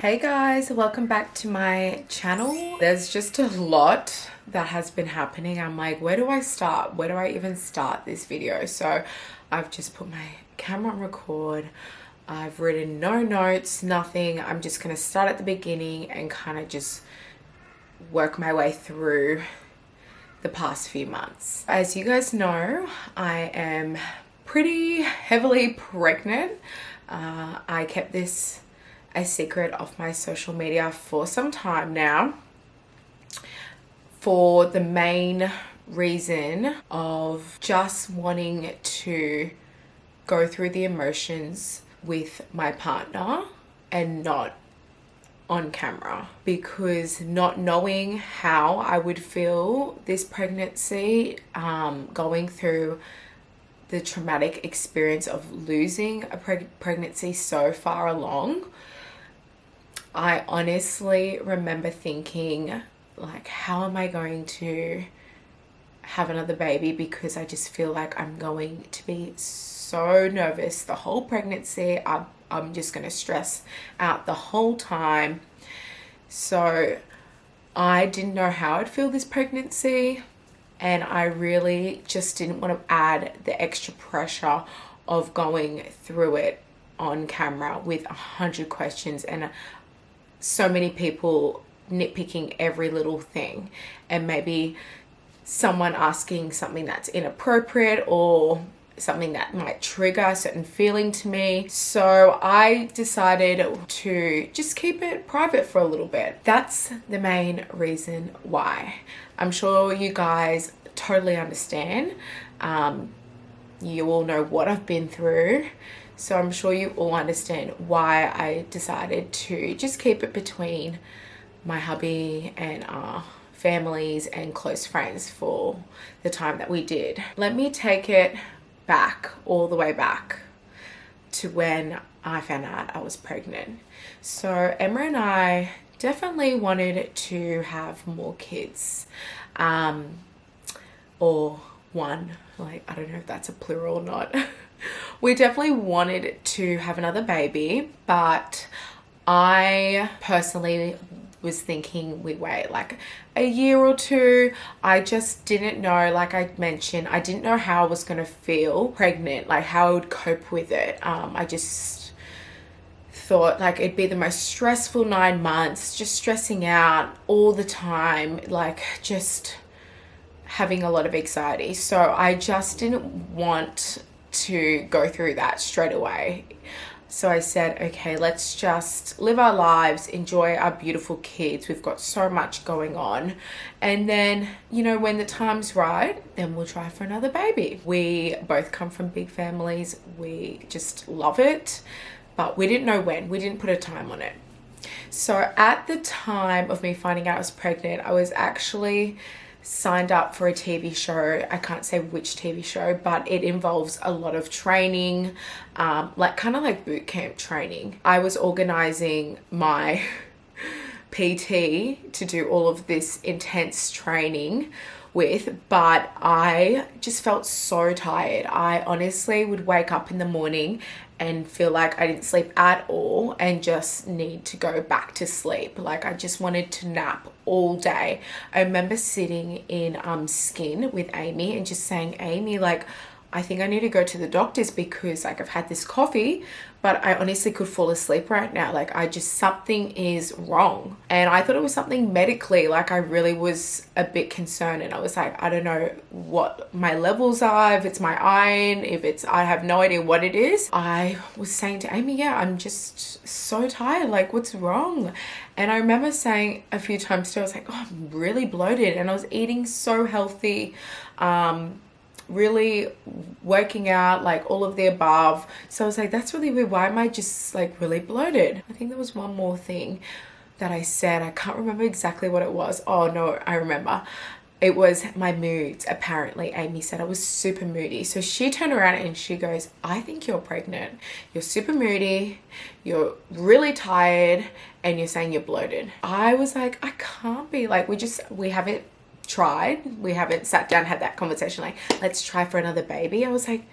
Hey guys, welcome back to my channel. There's just a lot that has been happening. I'm like, where do I start? Where do I even start this video? So I've just put my camera on record. I've written no notes, nothing. I'm just gonna start at the beginning and kind of just work my way through the past few months. As you guys know, I am pretty heavily pregnant. I kept this a secret of my social media for some time now, for the main reason of just wanting to go through the emotions with my partner and not on camera, because not knowing how I would feel this pregnancy, going through the traumatic experience of losing a pregnancy so far along, I honestly remember thinking, like, how am I going to have another baby? Because I just feel like I'm going to be so nervous the whole pregnancy. I'm just going to stress out the whole time. So I didn't know how I'd feel this pregnancy, and I really just didn't want to add the extra pressure of going through it on camera with 100 questions and so many people nitpicking every little thing, and maybe someone asking something that's inappropriate or something that might trigger a certain feeling to me. So I decided to just keep it private for a little bit. That's the main reason why. I'm sure you guys totally understand. You all know what I've been through. So I'm sure you all understand why I decided to just keep it between my hubby and our families and close friends for the time that we did. Let me take it back, all the way back to when I found out I was pregnant. So Emma and I definitely wanted to have more kids, or one, like, I don't know if that's a plural or not. We definitely wanted to have another baby, but I personally was thinking we wait like a year or two. I just didn't know, like I mentioned, I didn't know how I was going to feel pregnant, like how I would cope with it. I just thought like it'd be the most stressful 9 months, just stressing out all the time, like just having a lot of anxiety. So I just didn't want to go through that straight away. So I said, okay, let's just live our lives, enjoy our beautiful kids. We've got so much going on. And then, you know, when the time's right, then we'll try for another baby. We both come from big families. We just love it, but we didn't know when. We didn't put a time on it. So at the time of me finding out I was pregnant, I was actually signed up for a TV show. I can't say which TV show, but it involves a lot of training, like kind of like boot camp training. I was organizing my PT to do all of this intense training with, but I just felt so tired. I honestly would wake up in the morning and feel like I didn't sleep at all and just need to go back to sleep. Like I just wanted to nap all day. I remember sitting in Skin with Amy and just saying, Amy, like, I think I need to go to the doctors because like I've had this coffee, but I honestly could fall asleep right now. Like something is wrong. And I thought it was something medically, like I really was a bit concerned, and I was like, I don't know what my levels are, if it's my iron, I have no idea what it is. I was saying to Amy, yeah, I'm just so tired. Like what's wrong? And I remember saying a few times too, I was like, oh, I'm really bloated, and I was eating so healthy, really working out, like all of the above. So I was like, that's really weird. Why am I just like really bloated? I think there was one more thing that I said. I can't remember exactly what it was. Oh no, I remember. It was my moods. Apparently Amy said I was super moody. So she turned around and she goes, I think you're pregnant. You're super moody, you're really tired, and you're saying you're bloated. I was like, I can't be. Like we haven't tried, we haven't sat down, had that conversation, like let's try for another baby. I was like,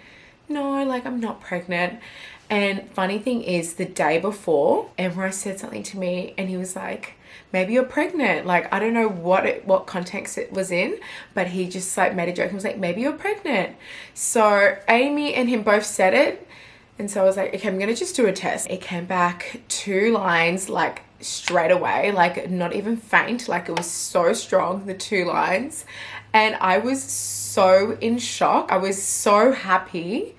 no, like I'm not pregnant. And funny thing is, the day before, Emilee said something to me and he was like, maybe you're pregnant. Like, I don't know what context it was in, but he just like made a joke and was like, maybe you're pregnant. So Amy and him both said it. And so I was like, okay, I'm gonna just do a test. It came back 2 lines, like straight away, like not even faint, like it was so strong, the 2 lines. And I was so in shock. I was so happy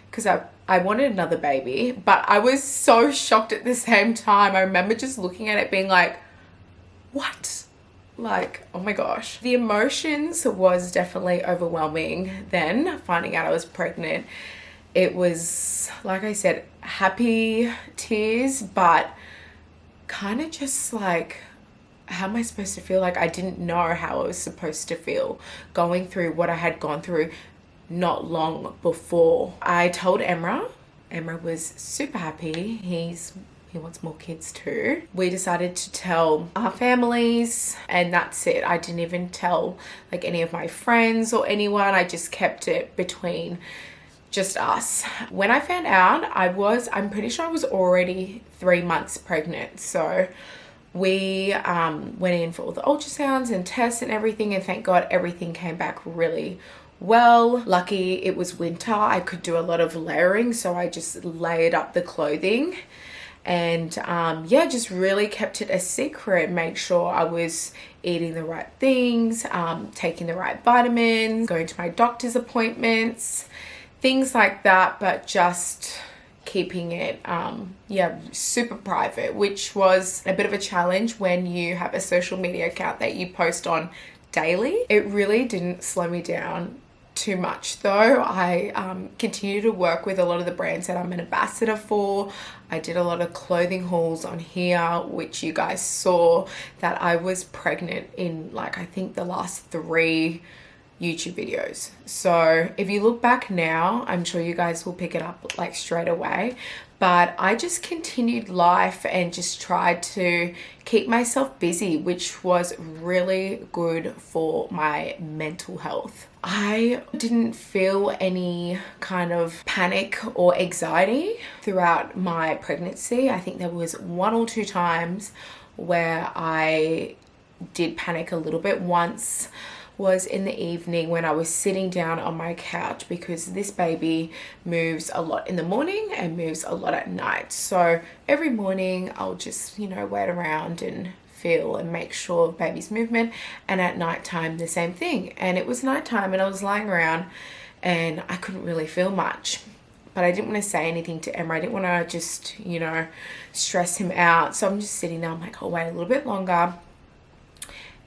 because I wanted another baby, but I was so shocked at the same time. I remember just looking at it being like, what? Like, oh my gosh. The emotions was definitely overwhelming then, finding out I was pregnant. It was, like I said, happy tears, but kind of just like, how am I supposed to feel? Like I didn't know how I was supposed to feel going through what I had gone through not long before. I told Emilee. Emilee was super happy. He wants more kids too. We decided to tell our families and that's it. I didn't even tell like any of my friends or anyone. I just kept it between just us. When I found out, I'm pretty sure I was already 3 months pregnant. So we went in for all the ultrasounds and tests and everything, and thank God everything came back really well. Lucky it was winter. I could do a lot of layering, so I just layered up the clothing and yeah, just really kept it a secret. Make sure I was eating the right things, taking the right vitamins, going to my doctor's appointments, things like that, but just keeping it yeah, super private, which was a bit of a challenge when you have a social media account that you post on daily. It really didn't slow me down too much though. I continue to work with a lot of the brands that I'm an ambassador for. I did a lot of clothing hauls on here, which you guys saw that I was pregnant in, like, I think the last 3 YouTube videos. So if you look back now, I'm sure you guys will pick it up like straight away. But I just continued life and just tried to keep myself busy, which was really good for my mental health. I didn't feel any kind of panic or anxiety throughout my pregnancy. I think there was 1 or 2 times where I did panic a little bit. Once was in the evening when I was sitting down on my couch, because this baby moves a lot in the morning and moves a lot at night. So every morning I'll just, you know, wait around and feel and make sure of baby's movement, and at nighttime the same thing. And it was nighttime and I was lying around and I couldn't really feel much, but I didn't want to say anything to Emilee. I didn't want to just, you know, stress him out. So I'm just sitting there, I'm like, I'll wait a little bit longer.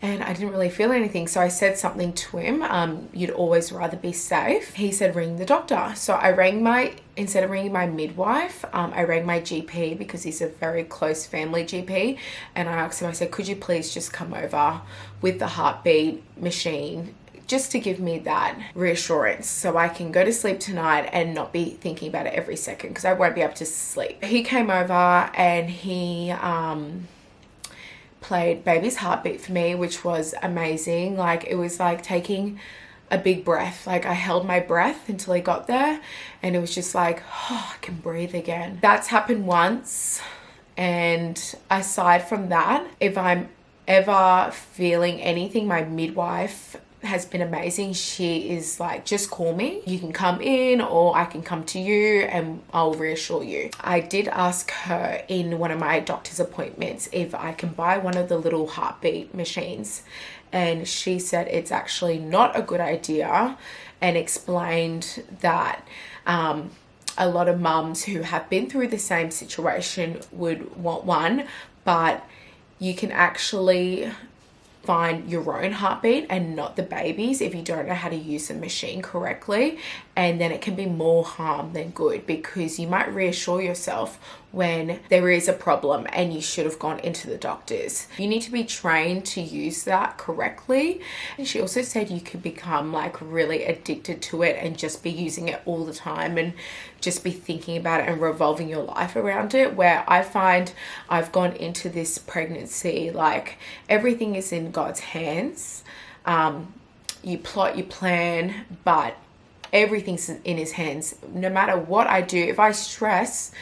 And I didn't really feel anything. So I said something to him, you'd always rather be safe. He said, ring the doctor. So I rang instead of ringing my midwife, I rang my GP, because he's a very close family GP. And I asked him, I said, could you please just come over with the heartbeat machine, just to give me that reassurance so I can go to sleep tonight and not be thinking about it every second, because I won't be able to sleep. He came over and he played baby's heartbeat for me, which was amazing. Like, it was like taking a big breath. Like, I held my breath until he got there and it was just like, oh, I can breathe again. That's happened once. And aside from that, if I'm ever feeling anything, my midwife has been amazing. She is like, just call me. You can come in or I can come to you and I'll reassure you. I did ask her in one of my doctor's appointments if I can buy one of the little heartbeat machines, and she said it's actually not a good idea, and explained that a lot of mums who have been through the same situation would want one, but you can actually find your own heartbeat and not the baby's if you don't know how to use the machine correctly, and then it can be more harm than good, because you might reassure yourself when there is a problem and you should have gone into the doctors. You need to be trained to use that correctly. And she also said you could become like really addicted to it and just be using it all the time and just be thinking about it and revolving your life around it, where I find I've gone into this pregnancy like everything is in God's hands. You plot, you plan, but everything's in his hands. No matter what I do, if I stress,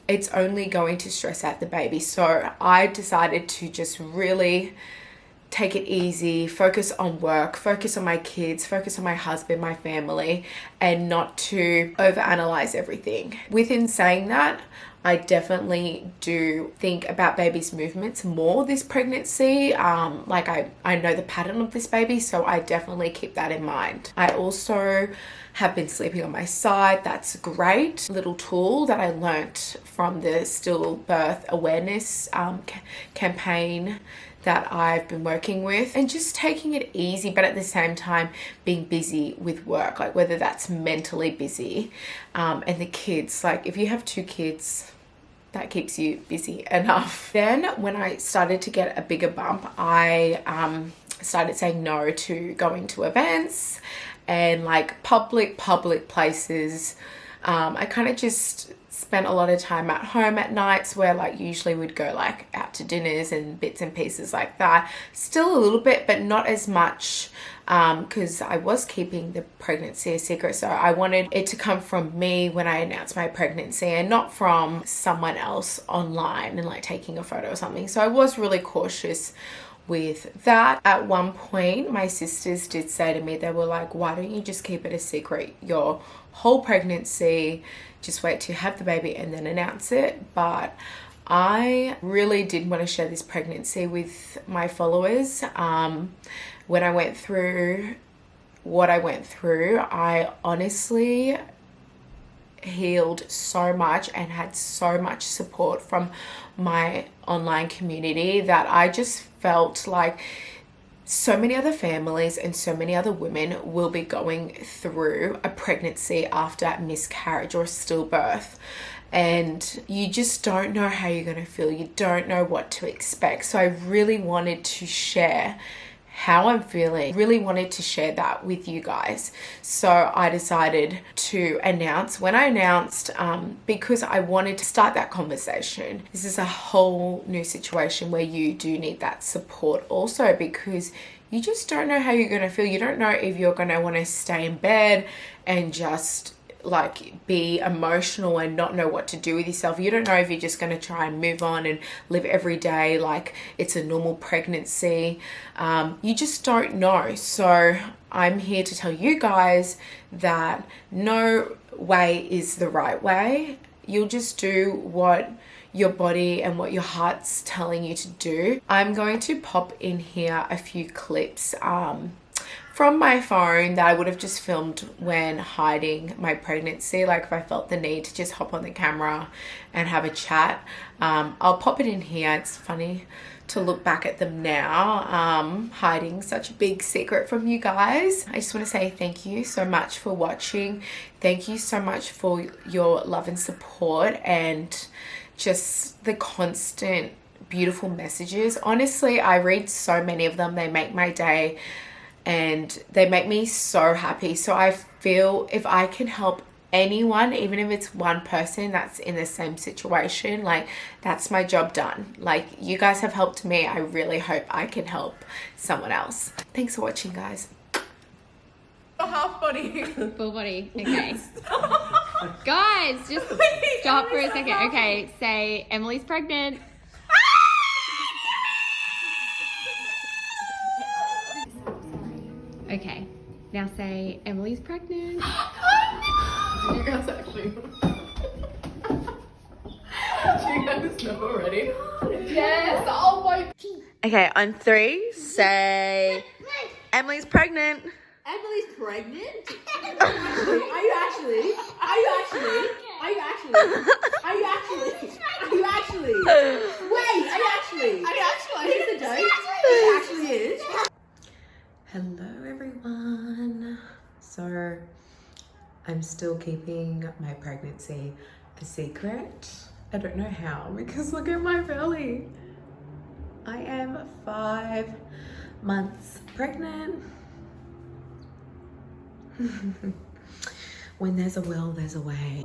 it's only going to stress out the baby. So I decided to just really take it easy, focus on work, focus on my kids, focus on my husband, my family, and not to overanalyze everything. Within saying that, I definitely do think about baby's movements more this pregnancy. Like I know the pattern of this baby, so I definitely keep that in mind. I also have been sleeping on my side. That's a great little tool that I learnt from the stillbirth awareness campaign that I've been working with, and just taking it easy, but at the same time being busy with work, like whether that's mentally busy, and the kids, like if you have 2 kids, that keeps you busy enough. Then when I started to get a bigger bump, I started saying no to going to events and like public places. I kind of just spent a lot of time at home at nights, where like usually we'd go like out to dinners and bits and pieces like that. Still a little bit, but not as much, because I was keeping the pregnancy a secret. So I wanted it to come from me when I announced my pregnancy, and not from someone else online and like taking a photo or something. So I was really cautious with that. At one point, my sisters did say to me, they were like, why don't you just keep it a secret your whole pregnancy, just wait till you have the baby and then announce it? But I really did want to share this pregnancy with my followers. When I went through what I went through, I honestly healed so much and had so much support from my online community that I just felt like so many other families and so many other women will be going through a pregnancy after miscarriage or stillbirth, and you just don't know how you're going to feel. You don't know what to expect. So I really wanted to share how I'm feeling, really wanted to share that with you guys. So I decided to announce. When I announced, because I wanted to start that conversation. This is a whole new situation where you do need that support also, because you just don't know how you're going to feel. You don't know if you're going to want to stay in bed and just like be emotional and not know what to do with yourself. You don't know if you're just going to try and move on and live every day like it's a normal pregnancy. You just don't know. So I'm here to tell you guys that no way is the right way. You'll just do what your body and what your heart's telling you to do. I'm going to pop in here a few clips from my phone that I would have just filmed when hiding my pregnancy. Like if I felt the need to just hop on the camera and have a chat, I'll pop it in here. It's funny to look back at them now, hiding such a big secret from you guys. I just want to say thank you so much for watching. Thank you so much for your love and support and just the constant beautiful messages. Honestly, I read so many of them. They make my day and they make me so happy. So I feel if I can help anyone, even if it's one person that's in the same situation, like that's my job done. Like you guys have helped me. I really hope I can help someone else. Thanks for watching, guys. Half body. Full body. Okay. Guys, just stop for a second. Okay, say Emilee's pregnant. Okay, now say Emilee's pregnant. You guys actually. You guys know already? Yes. Oh my. Okay, on 3, say Emilee's pregnant. Emilee's pregnant? Are you actually? Are you actually? Are you actually? Are you actually? Are you actually? Wait, are you actually? Are you actually? Here's the joke. It actually is. Hello everyone. So I'm still keeping my pregnancy a secret. I don't know how, because look at my belly. I am 5 months pregnant. When there's a will, there's a way.